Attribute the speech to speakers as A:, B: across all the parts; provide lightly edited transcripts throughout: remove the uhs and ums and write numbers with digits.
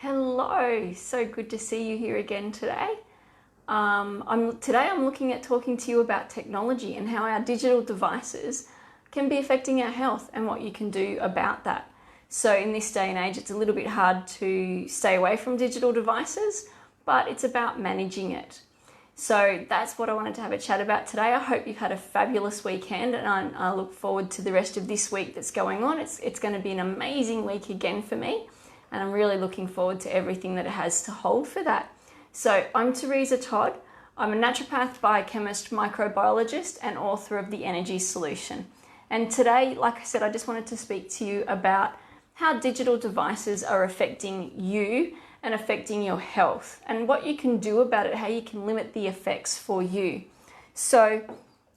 A: Hello, so good to see you here again today. I'm looking at talking to you about technology and how our digital devices can be affecting our health and what you can do about that. So in this day and age, it's a little bit hard to stay away from digital devices, but it's about managing it. So that's what I wanted to have a chat about today. I hope you've had a fabulous weekend, and I look forward to the rest of this week that's going on. It's going to be an amazing week again for me, and I'm really looking forward to everything that it has to hold for that. So I'm Teresa Todd. I'm a naturopath, biochemist, microbiologist, and author of The Energy Solution. And today, like I said, I just wanted to speak to you about how digital devices are affecting you and affecting your health, and what you can do about it, how you can limit the effects for you. So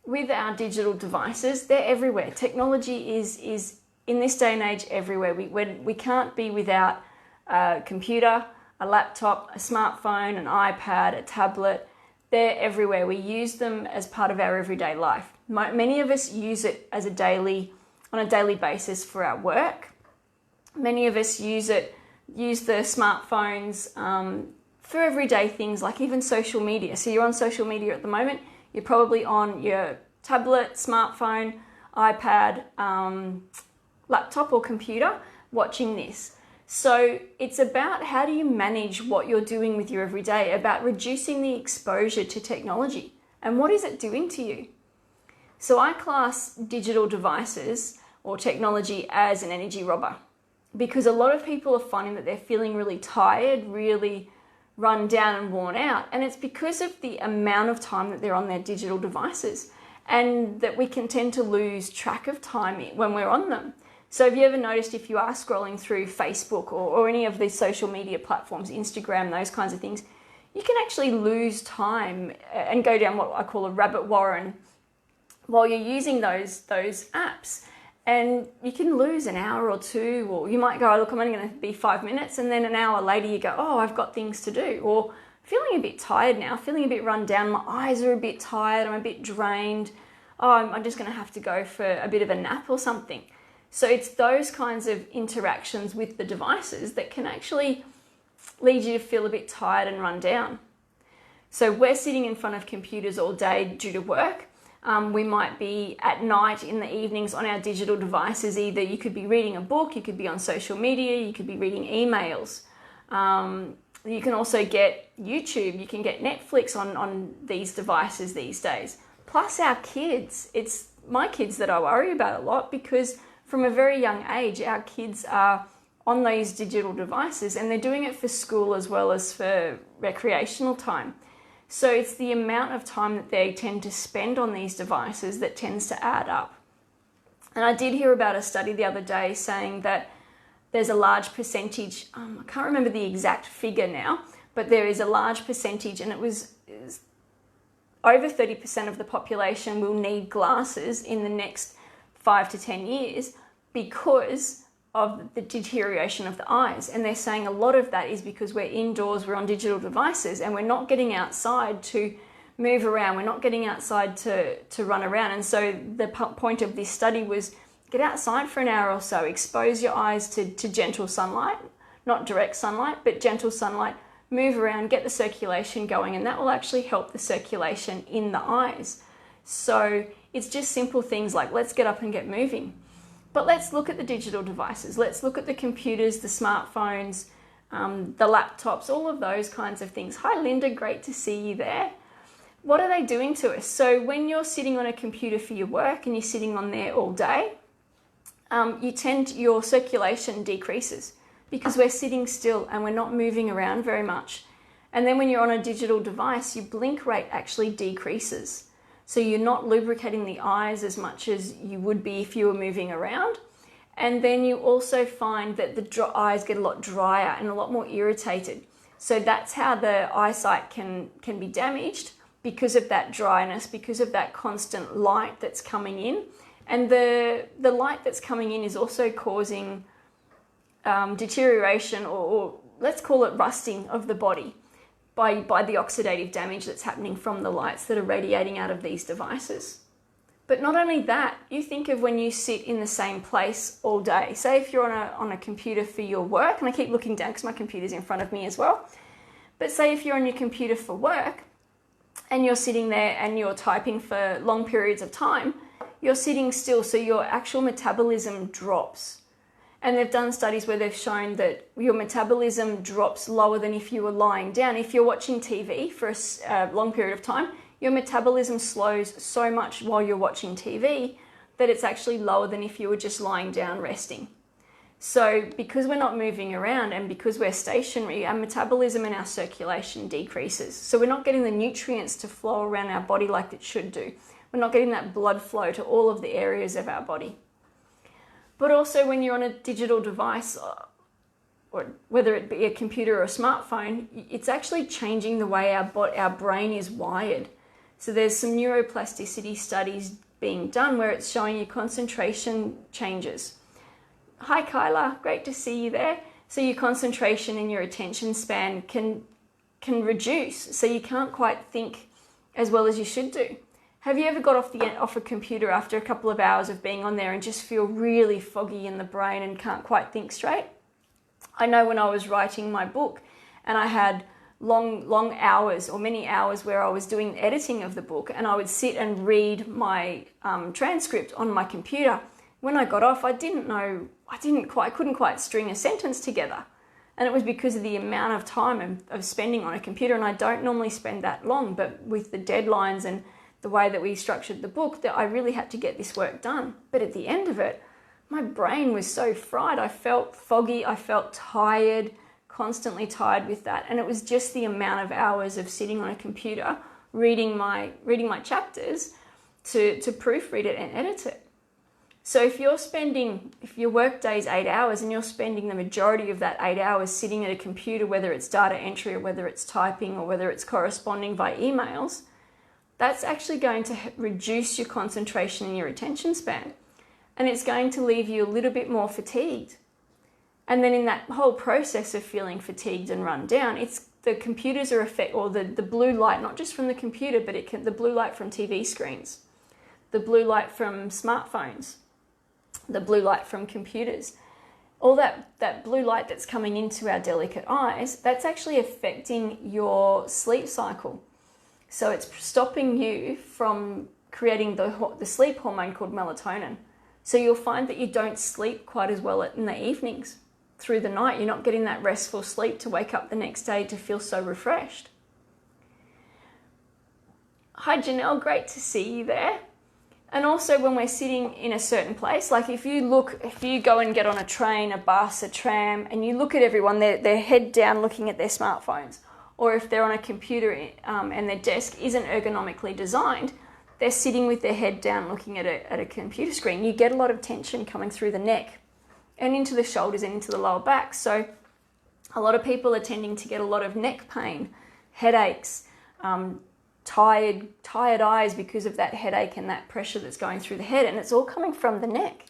A: with our digital devices, they're everywhere. Technology is in this day and age everywhere. We can't be without a computer, a laptop, a smartphone, an iPad, a tablet. They're everywhere. We use them as part of our everyday life. Many of us use it on a daily basis for our work. Many of us use the smartphones for everyday things, like even social media. So you're on social media at the moment. You're probably on your tablet, smartphone, iPad, laptop or computer watching this. So it's about how do you manage what you're doing with your everyday, about reducing the exposure to technology, and what is it doing to you. So I class digital devices or technology as an energy robber, because a lot of people are finding that they're feeling really tired, really run down and worn out. And it's because of the amount of time that they're on their digital devices, and that we can tend to lose track of time when we're on them. So have you ever noticed, if you are scrolling through Facebook or any of these social media platforms, Instagram, those kinds of things, you can actually lose time and go down what I call a rabbit warren while you're using those apps. And you can lose an hour or two, or you might go, oh, look, I'm only going to be 5 minutes. And then an hour later you go, oh, I've got things to do. Or feeling a bit tired now, feeling a bit run down. My eyes are a bit tired. I'm a bit drained. Oh, I'm just going to have to go for a bit of a nap or something. So it's those kinds of interactions with the devices that can actually lead you to feel a bit tired and run down. So we're sitting in front of computers all day due to work. We might be at night, in the evenings, on our digital devices. Either you could be reading a book, you could be on social media, you could be reading emails. You can also get YouTube, you can get Netflix on these devices these days. Plus our kids. It's my kids that I worry about a lot, because from a very young age, our kids are on these digital devices, and they're doing it for school as well as for recreational time. So it's the amount of time that they tend to spend on these devices that tends to add up. And I did hear about a study the other day saying that there's a large percentage, I can't remember the exact figure now, but there is a large percentage, and it was over 30% of the population will need glasses in the next 5 to 10 years because of the deterioration of the eyes. And they're saying a lot of that is because we're indoors, we're on digital devices, and we're not getting outside to move around, we're not getting outside to run around. And so the point of this study was, get outside for an hour or so, expose your eyes to gentle sunlight, not direct sunlight, but gentle sunlight, move around, get the circulation going, and that will actually help the circulation in the eyes. So it's just simple things like, let's get up and get moving. But let's look at the digital devices. Let's look at the computers, the smartphones, the laptops, all of those kinds of things. Hi, Linda, great to see you there. What are they doing to us? So when you're sitting on a computer for your work and you're sitting on there all day, your circulation decreases because we're sitting still and we're not moving around very much. And then when you're on a digital device, your blink rate actually decreases. So you're not lubricating the eyes as much as you would be if you were moving around. And then you also find that the eyes get a lot drier and a lot more irritated. So that's how the eyesight can be damaged, because of that dryness, because of that constant light that's coming in. And the light that's coming in is also causing deterioration, or let's call it rusting of the body, by the oxidative damage that's happening from the lights that are radiating out of these devices. But not only that, you think of when you sit in the same place all day. Say if you're on a computer for your work, and I keep looking down because my computer's in front of me as well. But say if you're on your computer for work and you're sitting there and you're typing for long periods of time, you're sitting still, so your actual metabolism drops. And they've done studies where they've shown that your metabolism drops lower than if you were lying down. If you're watching TV for a long period of time, your metabolism slows so much while you're watching TV that it's actually lower than if you were just lying down resting. So because we're not moving around and because we're stationary, our metabolism and our circulation decreases. So we're not getting the nutrients to flow around our body like it should do. We're not getting that blood flow to all of the areas of our body. But also when you're on a digital device, or whether it be a computer or a smartphone, it's actually changing the way our brain is wired. So there's some neuroplasticity studies being done where it's showing you concentration changes. Hi Kyla, great to see you there. So your concentration and your attention span can reduce, so you can't quite think as well as you should do. Have you ever got off a computer after a couple of hours of being on there and just feel really foggy in the brain and can't quite think straight? I know when I was writing my book and I had long hours or many hours where I was doing editing of the book and I would sit and read my transcript on my computer. When I got off, I couldn't quite string a sentence together. And it was because of the amount of time of spending on a computer. And I don't normally spend that long, but with the deadlines and the way that we structured the book, that I really had to get this work done. But at the end of it, my brain was so fried. I felt foggy, I felt tired, constantly tired with that. And it was just the amount of hours of sitting on a computer, reading my chapters to proofread it and edit it. So if your work day is 8 hours and you're spending the majority of that 8 hours sitting at a computer, whether it's data entry or whether it's typing or whether it's corresponding by emails, that's actually going to reduce your concentration and your attention span. And it's going to leave you a little bit more fatigued. And then in that whole process of feeling fatigued and run down, it's the computers are the blue light, not just from the computer, but the blue light from TV screens, the blue light from smartphones, the blue light from computers. All that blue light that's coming into our delicate eyes, that's actually affecting your sleep cycle. So it's stopping you from creating the sleep hormone called melatonin. So you'll find that you don't sleep quite as well in the evenings. Through the night, you're not getting that restful sleep to wake up the next day to feel so refreshed. Hi Janelle, great to see you there. And also when we're sitting in a certain place, like if you go and get on a train, a bus, a tram, and you look at everyone, they're head down looking at their smartphones. Or if they're on a computer and their desk isn't ergonomically designed, they're sitting with their head down looking at a computer screen. You get a lot of tension coming through the neck and into the shoulders and into the lower back. So a lot of people are tending to get a lot of neck pain, headaches, tired eyes because of that headache and that pressure that's going through the head, and it's all coming from the neck.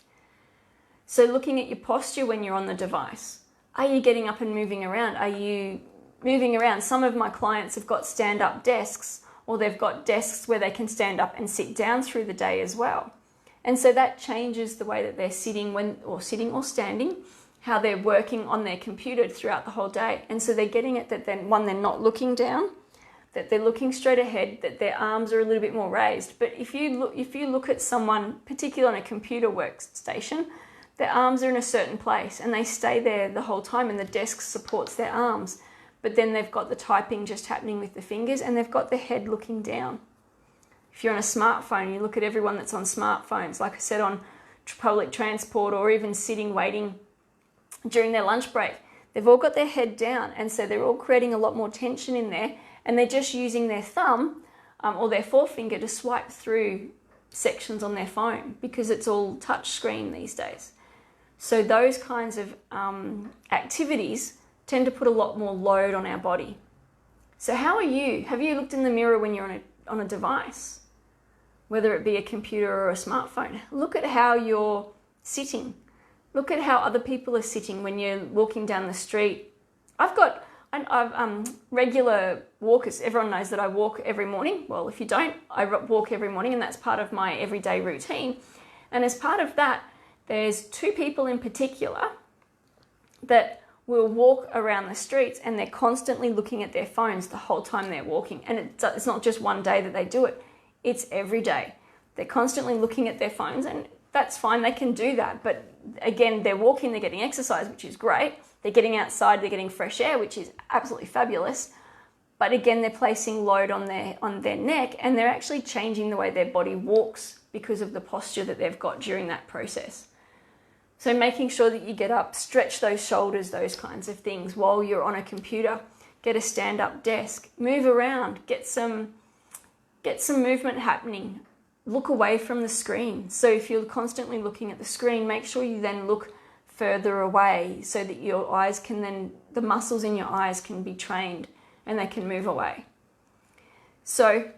A: So looking at your posture when you're on the device, are you getting up and moving around? Are you moving around? Some of my clients have got stand-up desks, or they've got desks where they can stand up and sit down through the day as well. And so that changes the way that they're sitting or standing, how they're working on their computer throughout the whole day. And so they're getting it that then, one, they're not looking down, that they're looking straight ahead, that their arms are a little bit more raised. But if you look at someone, particularly on a computer workstation, their arms are in a certain place and they stay there the whole time and the desk supports their arms. But then they've got the typing just happening with the fingers and they've got the head looking down. If you're on a smartphone, you look at everyone that's on smartphones, like I said, on public transport or even sitting waiting during their lunch break, they've all got their head down, and so they're all creating a lot more tension in there, and they're just using their thumb or their forefinger to swipe through sections on their phone because it's all touch screen these days. So those kinds of activities tend to put a lot more load on our body. So how are you? Have you looked in the mirror when you're on a device, whether it be a computer or a smartphone? Look at how you're sitting. Look at how other people are sitting when you're walking down the street. I've got and I've regular walkers. Everyone knows that I walk every morning. Well, if you don't, I walk every morning, and that's part of my everyday routine. And as part of that, there's two people in particular that will walk around the streets, and they're constantly looking at their phones the whole time they're walking. And it's not just one day that they do it, it's every day. They're constantly looking at their phones, and that's fine, they can do that. But again, they're walking, they're getting exercise, which is great. They're getting outside, they're getting fresh air, which is absolutely fabulous. But again, they're placing load on their neck, and they're actually changing the way their body walks because of the posture that they've got during that process. So making sure that you get up, stretch those shoulders, those kinds of things while you're on a computer. Get a stand-up desk, move around, get some movement happening. Look away from the screen. So if you're constantly looking at the screen, make sure you then look further away so that your eyes can then, the muscles in your eyes can be trained and they can move away. So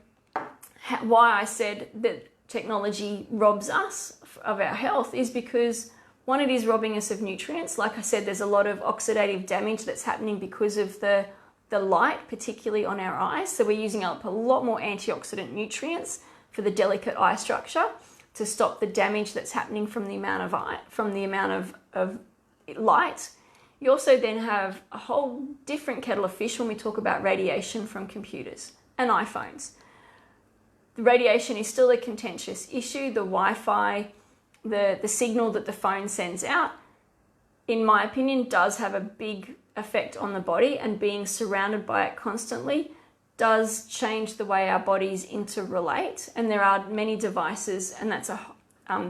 A: why I said that technology robs us of our health is because, one, it is robbing us of nutrients. Like I said, there's a lot of oxidative damage that's happening because of the light, particularly on our eyes. So we're using up a lot more antioxidant nutrients for the delicate eye structure to stop the damage that's happening from the amount of light. You also then have a whole different kettle of fish when we talk about radiation from computers and iPhones. The radiation is still a contentious issue. The Wi-Fi, the signal that the phone sends out, in my opinion, does have a big effect on the body, and being surrounded by it constantly does change the way our bodies interrelate. And there are many devices, and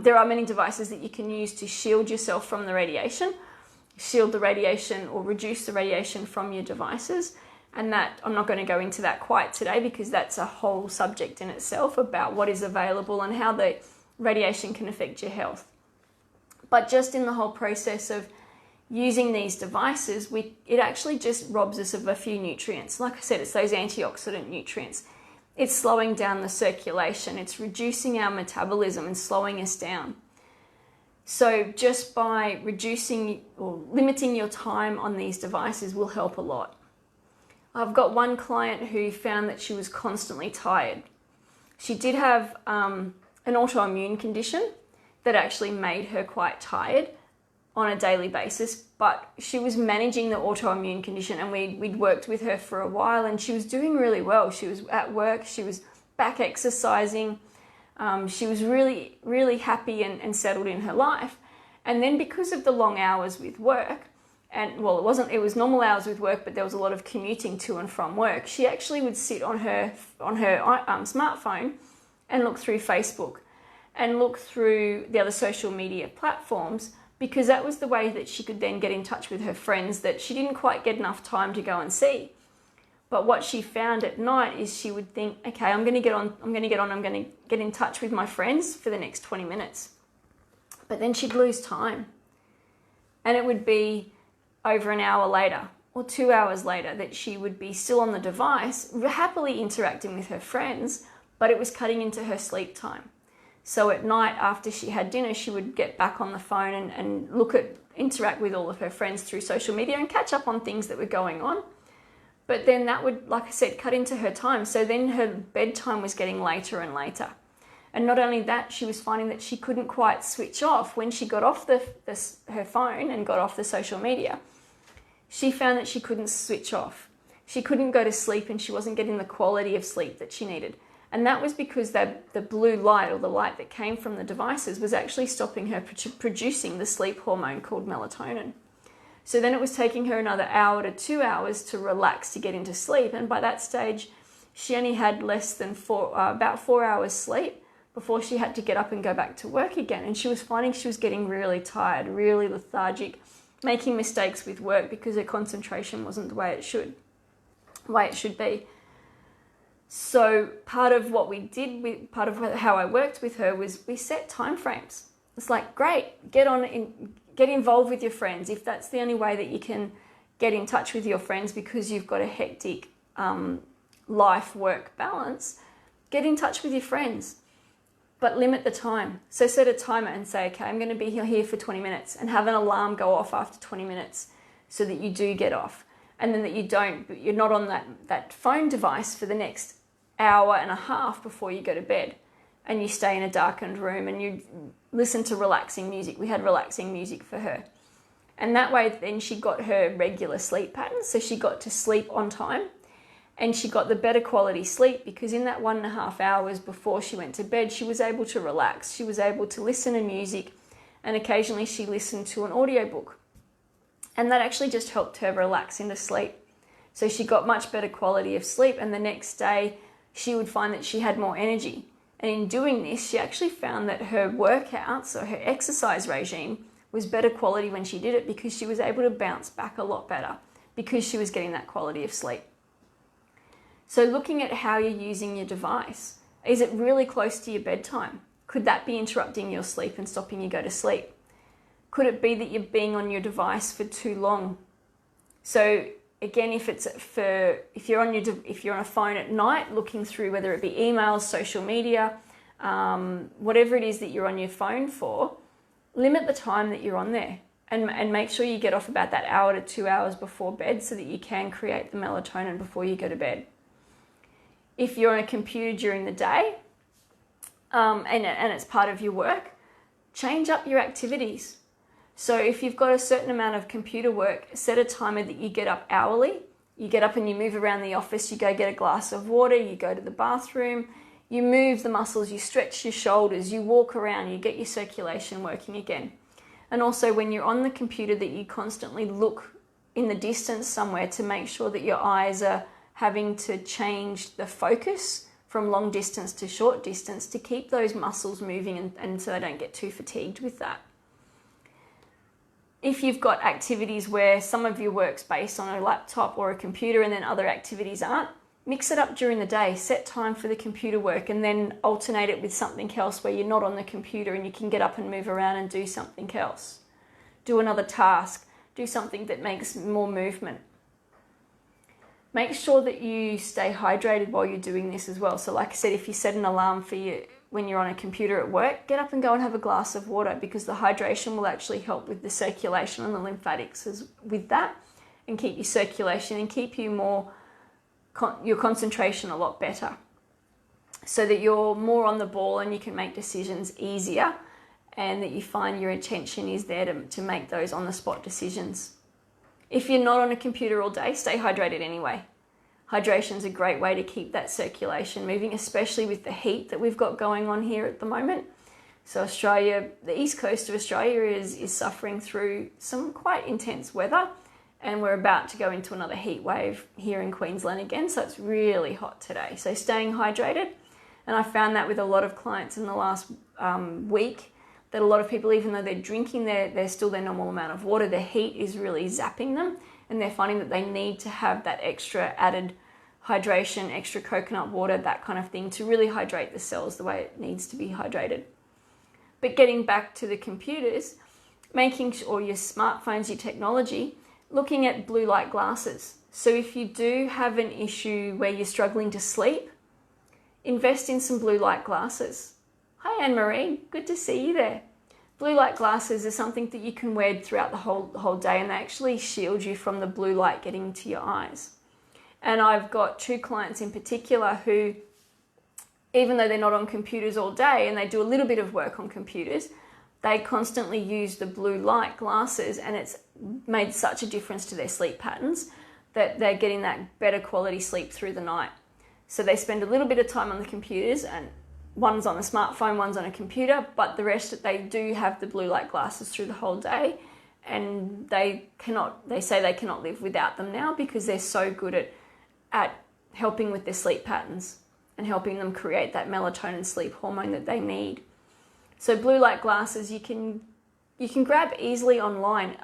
A: there are many devices that you can use to shield yourself from the radiation, shield the radiation or reduce the radiation from your devices. And that, I'm not going to go into that quite today because that's a whole subject in itself about what is available and how the radiation can affect your health. But just in the whole process of using these devices, it actually just robs us of a few nutrients. Like I said, it's those antioxidant nutrients. It's slowing down the circulation. It's reducing our metabolism and slowing us down. So just by reducing or limiting your time on these devices will help a lot. I've got one client who found that she was constantly tired. She did have an autoimmune condition that actually made her quite tired on a daily basis, but she was managing the autoimmune condition, and we'd worked with her for a while, and she was doing really well. She was at work, she was back exercising, she was really, really happy and settled in her life. And then because of the long hours with work, and well, it was normal hours with work, but there was a lot of commuting to and from work, she actually would sit on her smartphone and look through Facebook and look through the other social media platforms, because that was the way that she could then get in touch with her friends that she didn't quite get enough time to go and see. But what she found at night is she would think, okay, I'm going to get in touch with my friends for the next 20 minutes. But then she'd lose time. And it would be over an hour later or 2 hours later that she would be still on the device, happily interacting with her friends, but it was cutting into her sleep time. So at night, after she had dinner, she would get back on the phone and interact with all of her friends through social media and catch up on things that were going on. But then that would, like I said, cut into her time. So then her bedtime was getting later and later. And not only that, she was finding that she couldn't quite switch off when she got off her phone and got off the social media. She found that she couldn't switch off. She couldn't go to sleep, and she wasn't getting the quality of sleep that she needed. And that was because the blue light, or the light that came from the devices, was actually stopping her producing the sleep hormone called melatonin. So then it was taking her another hour to 2 hours to relax to get into sleep. And by that stage, she only had less than about 4 hours sleep before she had to get up and go back to work again. And she was finding she was getting really tired, really lethargic, making mistakes with work because her concentration wasn't the way it should be. So part of what we did, part of how I worked with her, was we set time frames. It's like, great, get involved with your friends. If that's the only way that you can get in touch with your friends because you've got a hectic life-work balance, get in touch with your friends, but limit the time. So set a timer and say, okay, I'm going to be here for 20 minutes, and have an alarm go off after 20 minutes so that you do get off. and then that you're not on that phone device for the next hour and a half before you go to bed, and you stay in a darkened room and you listen to relaxing music. We had relaxing music for her. And that way then she got her regular sleep pattern, so she got to sleep on time, and she got the better quality sleep because in that 1.5 hours before she went to bed, she was able to relax. She was able to listen to music, and occasionally she listened to an audiobook. And that actually just helped her relax into sleep. So she got much better quality of sleep, and the next day she would find that she had more energy. And in doing this, she actually found that her workouts or her exercise regime was better quality when she did it because she was able to bounce back a lot better because she was getting that quality of sleep. So looking at how you're using your device, is it really close to your bedtime? Could that be interrupting your sleep and stopping you go to sleep? Could it be that you're being on your device for too long? So again, if you're on a phone at night looking through, whether it be emails, social media, whatever it is that you're on your phone for, limit the time that you're on there and make sure you get off about that hour to 2 hours before bed so that you can create the melatonin before you go to bed. If you're on a computer during the day and it's part of your work, change up your activities. So if you've got a certain amount of computer work, set a timer that you get up hourly. You get up and you move around the office, you go get a glass of water, you go to the bathroom, you move the muscles, you stretch your shoulders, you walk around, you get your circulation working again. And also when you're on the computer, that you constantly look in the distance somewhere to make sure that your eyes are having to change the focus from long distance to short distance to keep those muscles moving and so they don't get too fatigued with that. If you've got activities where some of your work's based on a laptop or a computer and then other activities aren't, mix it up during the day. Set time for the computer work and then alternate it with something else where you're not on the computer and you can get up and move around and do something else. Do another task. Do something that makes more movement. Make sure that you stay hydrated while you're doing this as well. So like I said, if you set an alarm for you when you're on a computer at work, get up and go and have a glass of water because the hydration will actually help with the circulation and the lymphatics with that and keep your circulation and keep you your concentration a lot better so that you're more on the ball and you can make decisions easier and that you find your attention is there to make those on-the-spot decisions. If you're not on a computer all day, stay hydrated anyway. Hydration is a great way to keep that circulation moving, especially with the heat that we've got going on here at the moment. So Australia, the east coast of Australia is suffering through some quite intense weather, and we're about to go into another heat wave here in Queensland again, so it's really hot today. So staying hydrated, and I found that with a lot of clients in the last week, that a lot of people, even though they're drinking they're still their normal amount of water, the heat is really zapping them and they're finding that they need to have that extra added hydration, extra coconut water, that kind of thing to really hydrate the cells the way it needs to be hydrated. But getting back to the computers, making sure, or your smartphones, your technology, looking at blue light glasses. So if you do have an issue where you're struggling to sleep, invest in some blue light glasses. Hi Anne-Marie, good to see you there. Blue light glasses are something that you can wear throughout the whole day and they actually shield you from the blue light getting into your eyes. And I've got 2 clients in particular who, even though they're not on computers all day and they do a little bit of work on computers, they constantly use the blue light glasses and it's made such a difference to their sleep patterns that they're getting that better quality sleep through the night. So they spend a little bit of time on the computers, and one's on a smartphone, one's on a computer, but the rest they do have the blue light glasses through the whole day, and they say they cannot live without them now because they're so good at helping with their sleep patterns and helping them create that melatonin sleep hormone that they need. So blue light glasses you can grab easily online.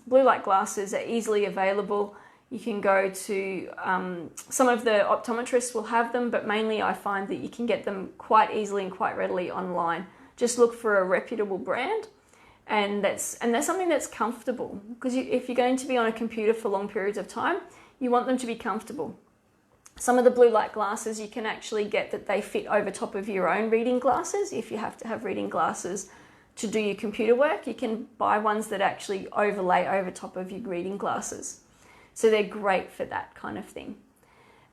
A: Blue light glasses are easily available. You can go to, some of the optometrists will have them, but mainly I find that you can get them quite easily and quite readily online. Just look for a reputable brand, and that's something that's comfortable, because if you're going to be on a computer for long periods of time, you want them to be comfortable. Some of the blue light glasses you can actually get that they fit over top of your own reading glasses. If you have to have reading glasses to do your computer work, you can buy ones that actually overlay over top of your reading glasses. So they're great for that kind of thing.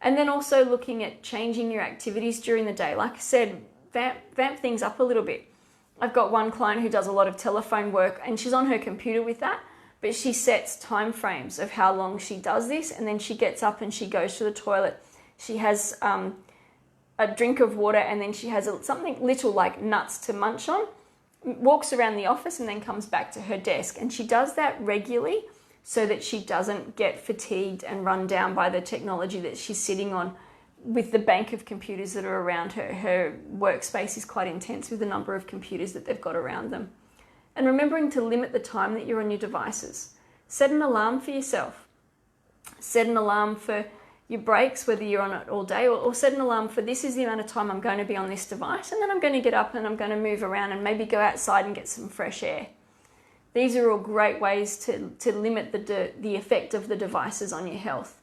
A: And then also looking at changing your activities during the day. Like I said, vamp things up a little bit. I've got one client who does a lot of telephone work and she's on her computer with that, but she sets time frames of how long she does this, and then she gets up and she goes to the toilet. She has a drink of water, and then she has something little like nuts to munch on, walks around the office and then comes back to her desk. And she does that regularly so that she doesn't get fatigued and run down by the technology that she's sitting on with the bank of computers that are around her. Her workspace is quite intense with the number of computers that they've got around them. And remembering to limit the time that you're on your devices. Set an alarm for yourself. Set an alarm for your breaks, whether you're on it all day, or set an alarm for this is the amount of time I'm going to be on this device, and then I'm going to get up and I'm going to move around and maybe go outside and get some fresh air. These are all great ways to limit the effect of the devices on your health.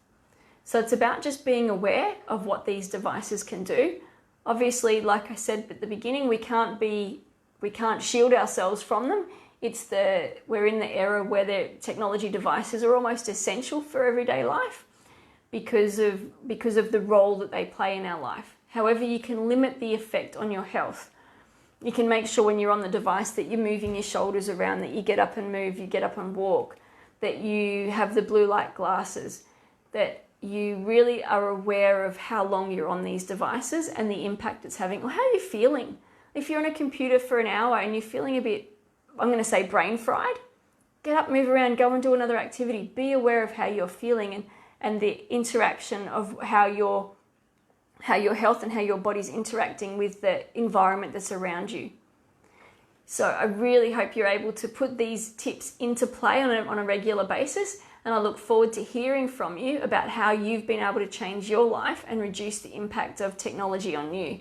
A: So it's about just being aware of what these devices can do. Obviously, like I said at the beginning, we can't shield ourselves from them. We're in the era where the technology devices are almost essential for everyday life because of the role that they play in our life. However, you can limit the effect on your health. You can make sure when you're on the device that you're moving your shoulders around, that you get up and move, you get up and walk, that you have the blue light glasses, that you really are aware of how long you're on these devices and the impact it's having, or how you're feeling. If you're on a computer for an hour and you're feeling a bit, I'm going to say brain fried, get up, move around, go and do another activity. Be aware of how you're feeling and the interaction of how your health and how your body's interacting with the environment that's around you. So I really hope you're able to put these tips into play on a regular basis, and I look forward to hearing from you about how you've been able to change your life and reduce the impact of technology on you.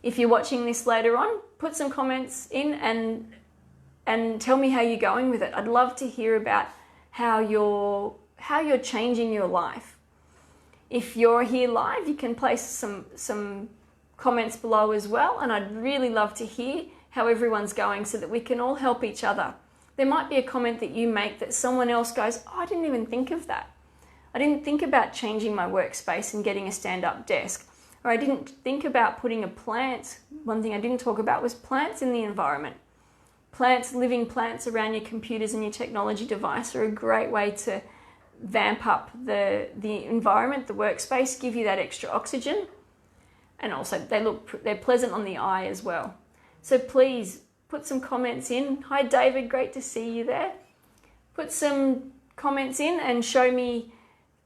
A: If you're watching this later on, put some comments in and tell me how you're going with it. I'd love to hear about how you're changing your life. If you're here live, you can place some comments below as well, and I'd really love to hear how everyone's going so that we can all help each other. There might be a comment that you make that someone else goes, oh, I didn't even think of that. I didn't think about changing my workspace and getting a stand-up desk. Or I didn't think about putting a plant. One thing I didn't talk about was plants in the environment. Plants, living plants around your computers and your technology device are a great way to vamp up the environment, the workspace, give you that extra oxygen. And also they're pleasant on the eye as well. So please put some comments in. Hi David, great to see you there. Put some comments in and show me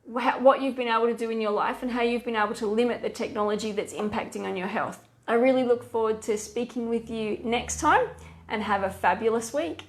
A: what you've been able to do in your life and how you've been able to limit the technology that's impacting on your health. I really look forward to speaking with you next time, and have a fabulous week.